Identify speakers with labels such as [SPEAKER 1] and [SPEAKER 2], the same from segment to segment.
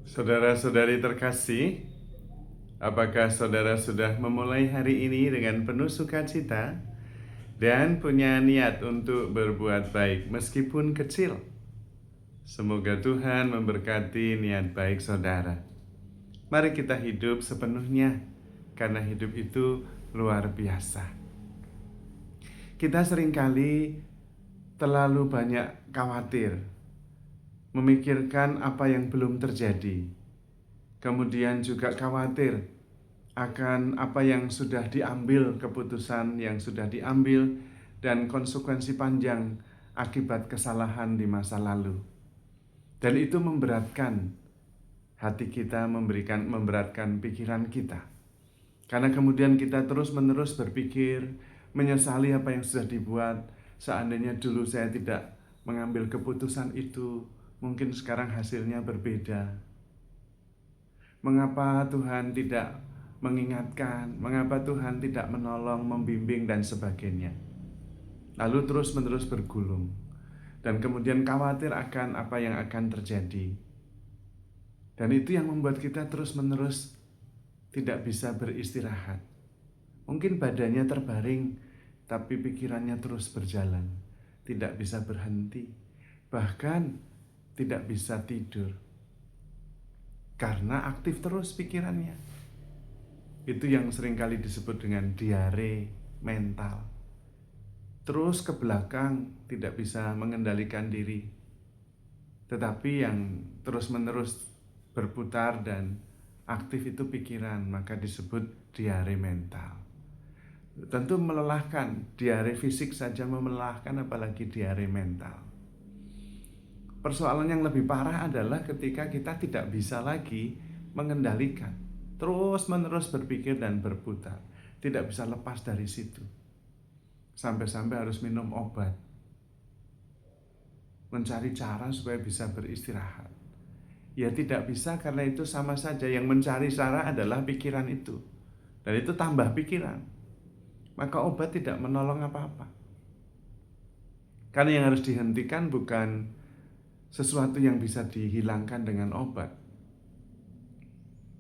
[SPEAKER 1] Saudara-saudari terkasih, apakah saudara sudah memulai hari ini dengan penuh sukacita dan punya niat untuk berbuat baik meskipun kecil? Semoga Tuhan memberkati niat baik saudara. Mari kita hidup sepenuhnya, karena hidup itu luar biasa. Kita seringkali terlalu banyak khawatir, memikirkan apa yang belum terjadi. Kemudian juga khawatir akan apa yang sudah diambil, keputusan yang sudah diambil, dan konsekuensi panjang akibat kesalahan di masa lalu. Dan itu memberatkan hati kita, memberatkan pikiran kita. Karena kemudian kita terus-menerus berpikir, menyesali apa yang sudah dibuat. Seandainya dulu saya tidak mengambil keputusan itu, mungkin sekarang hasilnya berbeda. Mengapa Tuhan tidak mengingatkan? Mengapa Tuhan tidak menolong, membimbing, dan sebagainya? Lalu terus-menerus bergulung. Dan kemudian khawatir akan apa yang akan terjadi. Dan itu yang membuat kita terus-menerus tidak bisa beristirahat. Mungkin badannya terbaring, tapi pikirannya terus berjalan. Tidak bisa berhenti. Bahkan tidak bisa tidur. Karena aktif terus pikirannya. Itu yang seringkali disebut dengan diare mental. Terus ke belakang, tidak bisa mengendalikan diri. Tetapi yang terus-menerus berputar dan aktif itu pikiran, maka disebut diare mental. Tentu melelahkan, diare fisik saja melelahkan, apalagi diare mental. Persoalan yang lebih parah adalah ketika kita tidak bisa lagi mengendalikan, terus-menerus berpikir dan berputar, tidak bisa lepas dari situ. Sampai-sampai harus minum obat, mencari cara supaya bisa beristirahat. Ya tidak bisa, karena itu sama saja, yang mencari cara adalah pikiran itu. Dan itu tambah pikiran. Maka obat tidak menolong apa-apa. Karena yang harus dihentikan bukan sesuatu yang bisa dihilangkan dengan obat.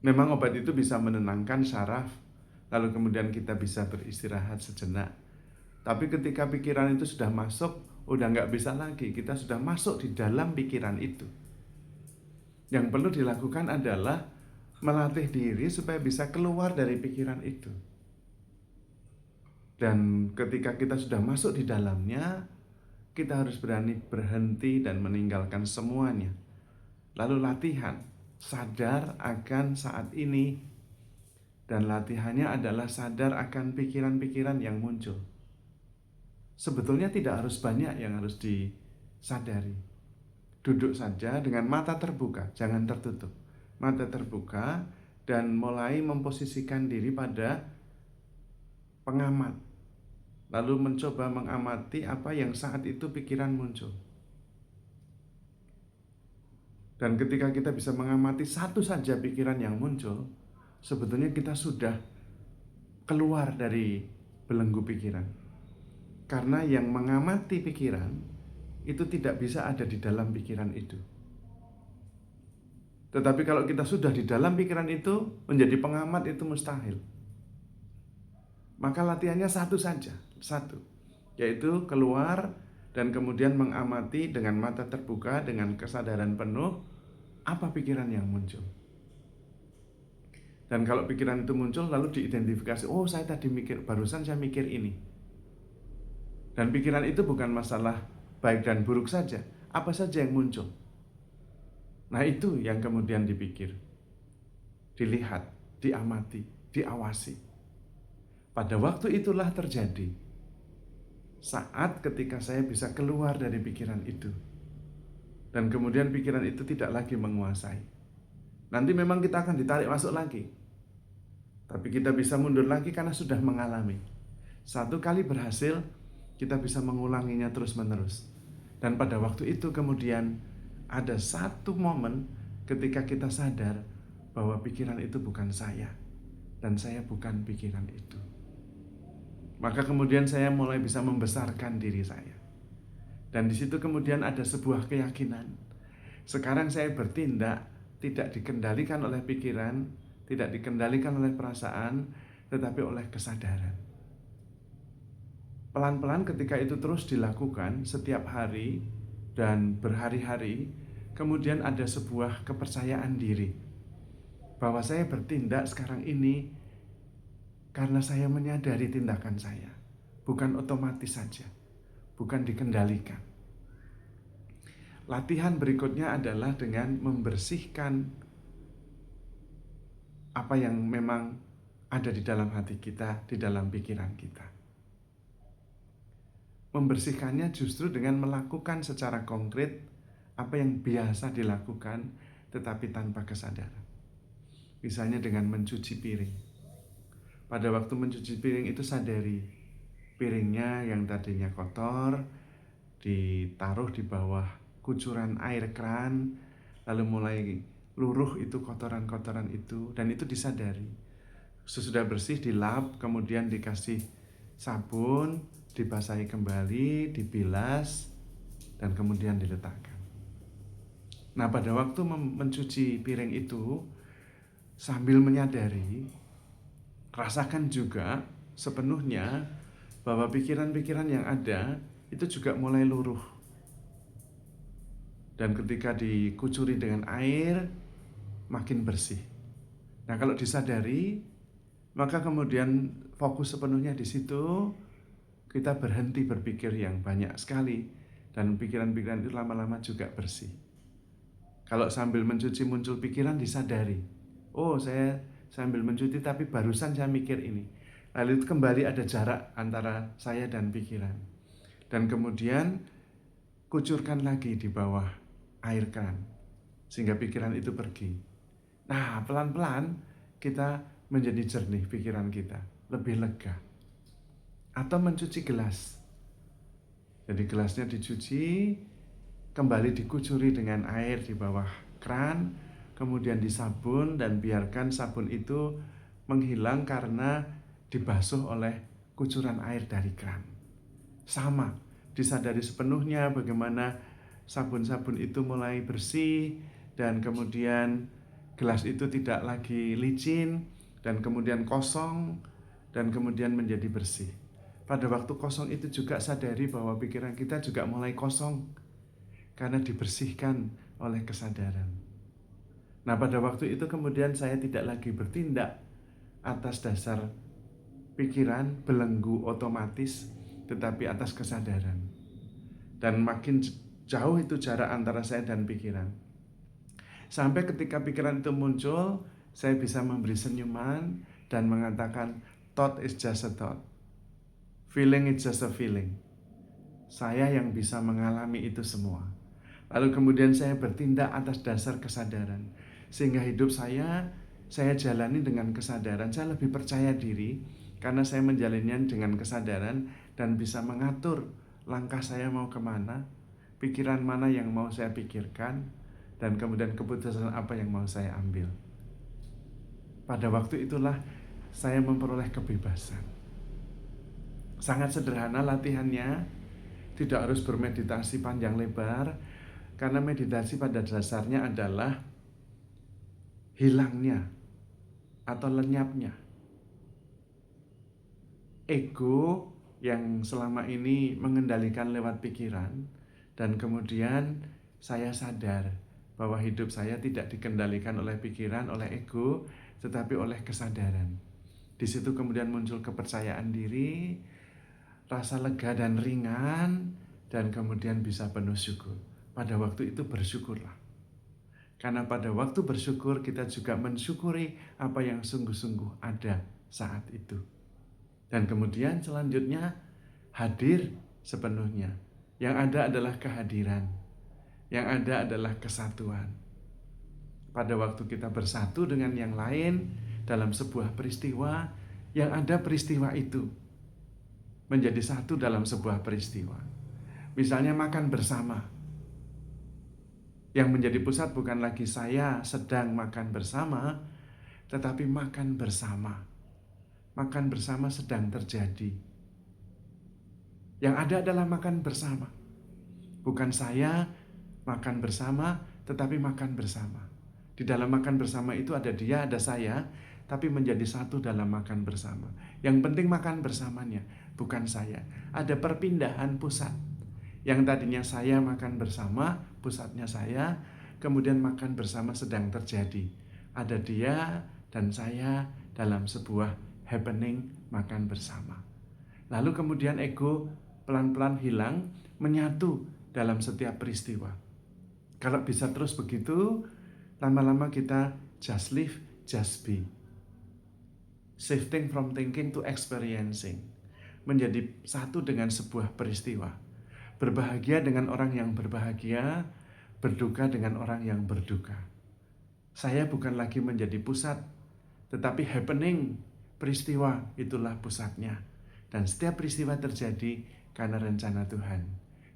[SPEAKER 1] Memang obat itu bisa menenangkan saraf, lalu kemudian kita bisa beristirahat sejenak. Tapi ketika pikiran itu sudah masuk, udah nggak bisa lagi, kita sudah masuk di dalam pikiran itu. Yang perlu dilakukan adalah melatih diri supaya bisa keluar dari pikiran itu. Dan ketika kita sudah masuk di dalamnya, kita harus berani berhenti dan meninggalkan semuanya. Lalu latihan, sadar akan saat ini. Dan latihannya adalah sadar akan pikiran-pikiran yang muncul. Sebetulnya tidak harus banyak yang harus disadari. Duduk saja dengan mata terbuka, jangan tertutup. Mata terbuka dan mulai memposisikan diri pada pengamat. Lalu mencoba mengamati apa yang saat itu pikiran muncul. Dan ketika kita bisa mengamati satu saja pikiran yang muncul, sebetulnya kita sudah keluar dari belenggu pikiran. Karena yang mengamati pikiran itu tidak bisa ada di dalam pikiran itu. Tetapi kalau kita sudah di dalam pikiran itu, menjadi pengamat itu mustahil. Maka latihannya satu saja, yaitu keluar dan kemudian mengamati dengan mata terbuka, dengan kesadaran penuh apa pikiran yang muncul. Dan kalau pikiran itu muncul lalu diidentifikasi, oh saya tadi mikir, barusan saya mikir ini. Dan pikiran itu bukan masalah baik dan buruk saja, apa saja yang muncul. Nah itu yang kemudian dipikir, dilihat, diamati, diawasi. Pada waktu itulah terjadi saat ketika saya bisa keluar dari pikiran itu. Dan kemudian pikiran itu tidak lagi menguasai. Nanti memang kita akan ditarik masuk lagi. Tapi kita bisa mundur lagi karena sudah mengalami. Satu kali berhasil, kita bisa mengulanginya terus-menerus. Dan pada waktu itu kemudian ada satu momen ketika kita sadar bahwa pikiran itu bukan saya. Dan saya bukan pikiran itu. Maka kemudian saya mulai bisa membesarkan diri saya. Dan di situ kemudian ada sebuah keyakinan. Sekarang saya bertindak tidak dikendalikan oleh pikiran, tidak dikendalikan oleh perasaan, tetapi oleh kesadaran. Pelan-pelan ketika itu terus dilakukan setiap hari dan berhari-hari, kemudian ada sebuah kepercayaan diri bahwa saya bertindak sekarang ini karena saya menyadari tindakan saya, bukan otomatis saja, bukan dikendalikan. Latihan berikutnya adalah dengan membersihkan apa yang memang ada di dalam hati kita, di dalam pikiran kita. Membersihkannya justru dengan melakukan secara konkret apa yang biasa dilakukan tetapi tanpa kesadaran. Misalnya dengan mencuci piring. Pada waktu mencuci piring itu sadari piringnya yang tadinya kotor ditaruh di bawah kucuran air keran, lalu mulai luruh itu kotoran-kotoran itu, dan itu disadari. Sesudah bersih dilap, kemudian dikasih sabun, dibasahi kembali, dibilas, dan kemudian diletakkan. Nah, pada waktu mencuci piring itu, sambil menyadari, rasakan juga sepenuhnya bahwa pikiran-pikiran yang ada itu juga mulai luruh. Dan ketika dikucuri dengan air, makin bersih. Nah, kalau disadari, maka kemudian fokus sepenuhnya di situ, kita berhenti berpikir yang banyak sekali, dan pikiran-pikiran itu lama-lama juga bersih. Kalau sambil mencuci muncul pikiran, disadari, oh saya sambil mencuci tapi barusan saya mikir ini. Lalu itu kembali ada jarak antara saya dan pikiran. Dan kemudian kucurkan lagi di bawah air keran, sehingga pikiran itu pergi. Nah, pelan-pelan kita menjadi jernih pikiran kita, lebih lega. Atau mencuci gelas. Jadi gelasnya dicuci, kembali dikucuri dengan air di bawah keran, kemudian disabun dan biarkan sabun itu menghilang karena dibasuh oleh kucuran air dari keran. Sama, disadari sepenuhnya bagaimana sabun-sabun itu mulai bersih dan kemudian gelas itu tidak lagi licin dan kemudian kosong dan kemudian menjadi bersih. Pada waktu kosong itu juga sadari bahwa pikiran kita juga mulai kosong karena dibersihkan oleh kesadaran. Nah, pada waktu itu kemudian saya tidak lagi bertindak atas dasar pikiran belenggu otomatis, tetapi atas kesadaran. Dan makin jauh itu jarak antara saya dan pikiran. Sampai ketika pikiran itu muncul, saya bisa memberi senyuman dan mengatakan, thought is just a thought. Feeling is just a feeling. Saya yang bisa mengalami itu semua. Lalu kemudian saya bertindak atas dasar kesadaran. Sehingga hidup saya jalani dengan kesadaran. Saya lebih percaya diri karena saya menjalannya dengan kesadaran dan bisa mengatur langkah saya mau kemana, pikiran mana yang mau saya pikirkan, dan kemudian keputusan apa yang mau saya ambil. Pada waktu itulah saya memperoleh kebebasan. Sangat sederhana latihannya, tidak harus bermeditasi panjang lebar, karena meditasi pada dasarnya adalah hilangnya atau lenyapnya ego yang selama ini mengendalikan lewat pikiran, dan kemudian saya sadar bahwa hidup saya tidak dikendalikan oleh pikiran, oleh ego, tetapi oleh kesadaran. Di situ kemudian muncul kepercayaan diri, rasa lega dan ringan, dan kemudian bisa penuh syukur. Pada waktu itu bersyukurlah. Karena pada waktu bersyukur kita juga mensyukuri apa yang sungguh-sungguh ada saat itu. Dan kemudian selanjutnya hadir sepenuhnya. Yang ada adalah kehadiran. Yang ada adalah kesatuan. Pada waktu kita bersatu dengan yang lain dalam sebuah peristiwa, yang ada peristiwa itu menjadi satu dalam sebuah peristiwa. Misalnya makan bersama. Yang menjadi pusat bukan lagi saya sedang makan bersama, tetapi makan bersama. Makan bersama sedang terjadi. Yang ada adalah makan bersama. Bukan saya makan bersama, tetapi makan bersama. Di dalam makan bersama itu ada dia, ada saya, tapi menjadi satu dalam makan bersama. Yang penting makan bersamanya, bukan saya. Ada perpindahan pusat. Yang tadinya saya makan bersama, pusatnya saya, kemudian makan bersama sedang terjadi. Ada dia dan saya dalam sebuah happening makan bersama. Lalu kemudian ego pelan-pelan hilang, menyatu dalam setiap peristiwa. Kalau bisa terus begitu, lama-lama kita just live, just be. Shifting from thinking to experiencing. Menjadi satu dengan sebuah peristiwa. Berbahagia dengan orang yang berbahagia, berduka dengan orang yang berduka. Saya bukan lagi menjadi pusat, tetapi happening, peristiwa itulah pusatnya. Dan setiap peristiwa terjadi karena rencana Tuhan.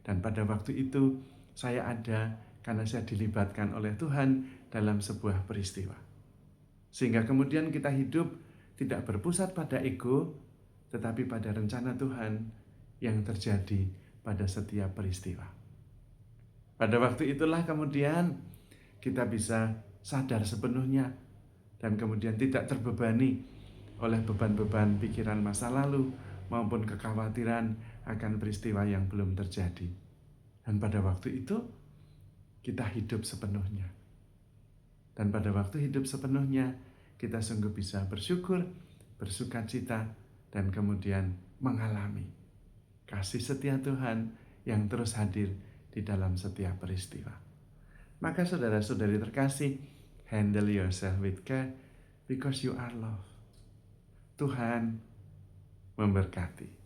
[SPEAKER 1] Dan pada waktu itu saya ada karena saya dilibatkan oleh Tuhan dalam sebuah peristiwa. Sehingga kemudian kita hidup tidak berpusat pada ego, tetapi pada rencana Tuhan yang terjadi pada setiap peristiwa. Pada waktu itulah kemudian kita bisa sadar sepenuhnya dan kemudian tidak terbebani oleh beban-beban pikiran masa lalu maupun kekhawatiran akan peristiwa yang belum terjadi. Dan pada waktu itu kita hidup sepenuhnya. Dan pada waktu hidup sepenuhnya kita sungguh bisa bersyukur, bersukacita, dan kemudian mengalami kasih setia Tuhan yang terus hadir di dalam setiap peristiwa. Maka saudara-saudari terkasih, handle yourself with care because you are loved. Tuhan memberkati.